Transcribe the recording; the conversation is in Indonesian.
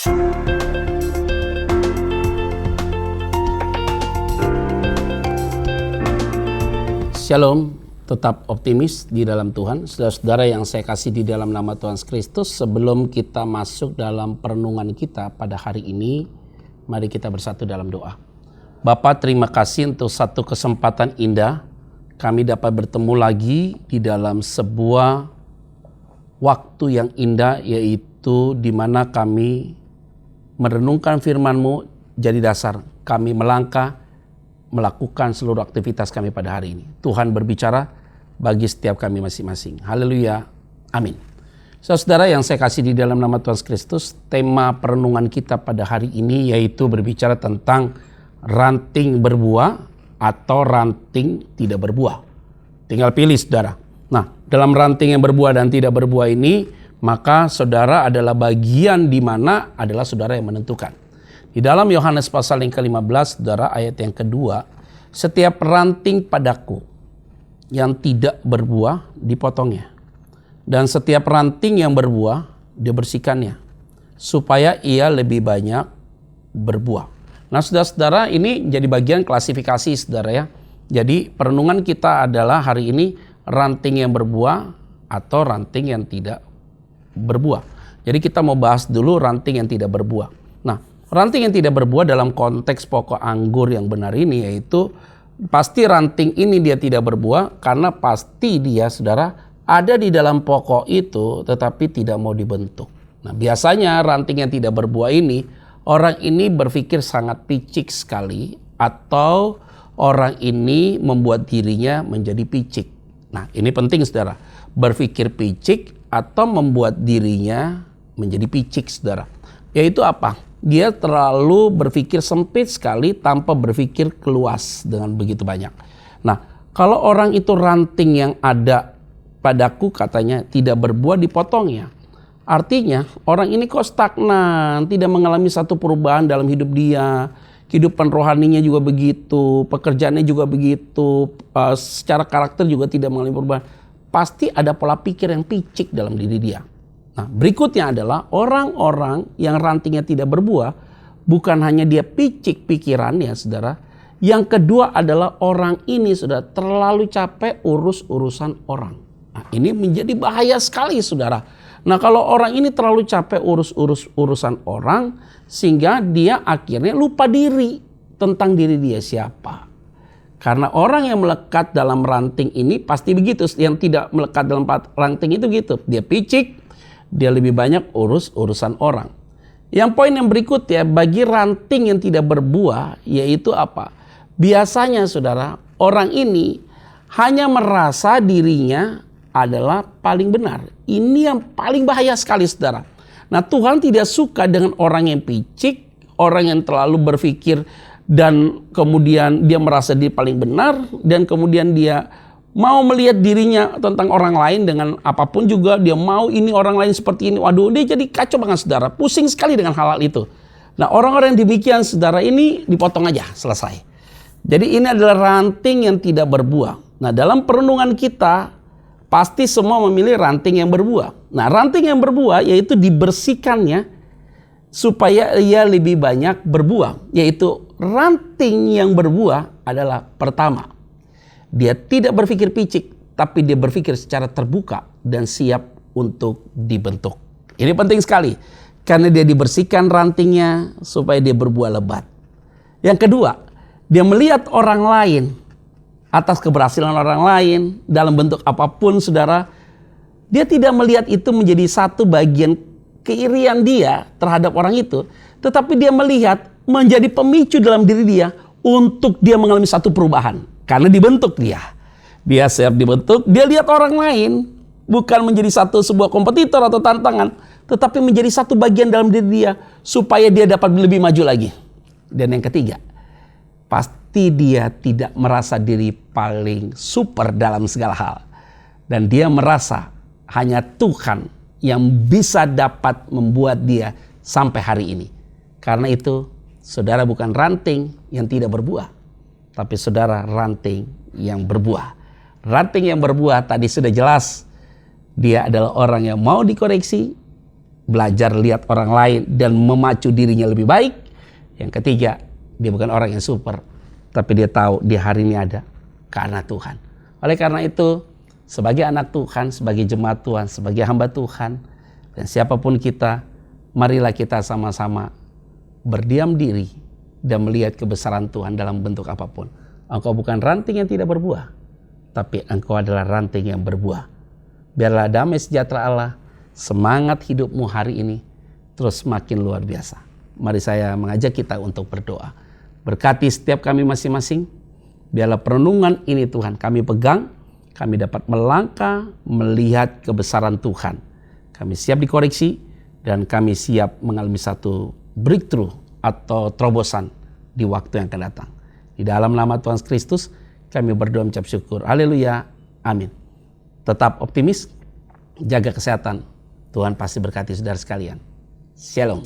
Shalom, tetap optimis di dalam Tuhan. Saudara-saudara yang saya kasih di dalam nama Tuhan Kristus, sebelum kita masuk dalam perenungan kita pada hari ini, mari kita bersatu dalam doa. Bapa, terima kasih untuk satu kesempatan indah kami dapat bertemu lagi di dalam sebuah waktu yang indah, yaitu di mana kami merenungkan firman-Mu jadi dasar kami melangkah melakukan seluruh aktivitas kami pada hari ini. Tuhan berbicara bagi setiap kami masing-masing. Haleluya. Amin. Saudara yang saya kasih di dalam nama Tuhan Kristus, tema perenungan kita pada hari ini yaitu berbicara tentang ranting berbuah atau ranting tidak berbuah. Tinggal pilih, saudara. Nah, dalam ranting yang berbuah dan tidak berbuah ini, maka saudara adalah bagian di mana adalah saudara yang menentukan. Di dalam Yohanes pasal yang ke-15, saudara, ayat yang kedua, setiap ranting padaku yang tidak berbuah dipotongnya, dan setiap ranting yang berbuah dibersihkannya, supaya ia lebih banyak berbuah. Nah, saudara-saudara, ini jadi bagian klasifikasi, saudara ya. Jadi perenungan kita adalah hari ini ranting yang berbuah atau ranting yang tidak berbuah. Jadi kita mau bahas dulu ranting yang tidak berbuah. Nah, ranting yang tidak berbuah dalam konteks pokok anggur yang benar ini yaitu pasti ranting ini dia tidak berbuah karena pasti dia, saudara, ada di dalam pokok itu tetapi tidak mau dibentuk. Nah, biasanya ranting yang tidak berbuah ini, orang ini berpikir sangat picik sekali atau orang ini membuat dirinya menjadi picik. Nah, ini penting, saudara, berpikir picik atau membuat dirinya menjadi picik, saudara. Yaitu apa? Dia terlalu berpikir sempit sekali tanpa berpikir keluas dengan begitu banyak. Nah, kalau orang itu ranting yang ada padaku katanya tidak berbuah dipotongnya. Artinya orang ini kok stagnan, tidak mengalami satu perubahan dalam hidup dia. Kehidupan rohaninya juga begitu, pekerjaannya juga begitu, secara karakter juga tidak mengalami perubahan. Pasti ada pola pikir yang picik dalam diri dia. Nah, berikutnya adalah orang-orang yang rantingnya tidak berbuah, bukan hanya dia picik pikirannya, saudara. Yang kedua adalah orang ini sudah terlalu capek urus-urusan orang. Nah, ini menjadi bahaya sekali, saudara. Nah, kalau orang ini terlalu capek urusan orang, sehingga dia akhirnya lupa diri tentang diri dia siapa. Karena orang yang melekat dalam ranting ini pasti begitu, yang tidak melekat dalam ranting itu gitu. Dia picik, dia lebih banyak urusan orang. Yang poin yang berikut ya, bagi ranting yang tidak berbuah yaitu apa? Biasanya, saudara, orang ini hanya merasa dirinya adalah paling benar. Ini yang paling bahaya sekali, saudara. Nah, Tuhan tidak suka dengan orang yang picik, orang yang terlalu berpikir dan kemudian dia merasa dia paling benar dan kemudian dia mau melihat dirinya tentang orang lain dengan apapun juga, dia mau ini orang lain seperti ini. Waduh, dia jadi kacau banget, saudara. Pusing sekali dengan hal-hal itu. Nah, orang-orang yang demikian, saudara, ini dipotong aja, selesai. Jadi ini adalah ranting yang tidak berbuah. Nah, dalam perenungan kita, pasti semua memilih ranting yang berbuah. Nah, ranting yang berbuah yaitu dibersihkannya supaya ia lebih banyak berbuah. Yaitu ranting yang berbuah adalah pertama, dia tidak berpikir picik, tapi dia berpikir secara terbuka dan siap untuk dibentuk. Ini penting sekali, karena dia dibersihkan rantingnya supaya dia berbuah lebat. Yang kedua, dia melihat orang lain atas keberhasilan orang lain dalam bentuk apapun, saudara. Dia tidak melihat itu menjadi satu bagian keirian dia terhadap orang itu, tetapi dia melihat menjadi pemicu dalam diri dia untuk dia mengalami satu perubahan. Karena dibentuk dia siap dibentuk, dia lihat orang lain bukan menjadi sebuah kompetitor atau tantangan, tetapi menjadi satu bagian dalam diri dia supaya dia dapat lebih maju lagi. Dan yang ketiga, pasti dia tidak merasa diri paling super dalam segala hal, dan dia merasa hanya Tuhan yang bisa dapat membuat dia sampai hari ini. Karena itu, saudara bukan ranting yang tidak berbuah, tapi saudara ranting yang berbuah. Ranting yang berbuah tadi sudah jelas, dia adalah orang yang mau dikoreksi, belajar lihat orang lain dan memacu dirinya lebih baik. Yang ketiga, dia bukan orang yang super, tapi dia tahu di hari ini ada karena Tuhan. Oleh karena itu, sebagai anak Tuhan, sebagai jemaat Tuhan, sebagai hamba Tuhan, dan siapapun kita, marilah kita sama-sama berdiam diri dan melihat kebesaran Tuhan dalam bentuk apapun. Engkau bukan ranting yang tidak berbuah, tapi engkau adalah ranting yang berbuah. Biarlah damai sejahtera Allah, semangat hidupmu hari ini terus makin luar biasa. Mari saya mengajak kita untuk berdoa. Berkati setiap kami masing-masing. Biarlah perenungan ini Tuhan kami pegang, kami dapat melangkah melihat kebesaran Tuhan. Kami siap dikoreksi dan kami siap mengalami satu breakthrough atau terobosan di waktu yang akan datang. Di dalam nama Tuhan Kristus kami berdoa mengucap syukur. Haleluya. Amin. Tetap optimis, jaga kesehatan. Tuhan pasti berkati saudara sekalian. Shalom.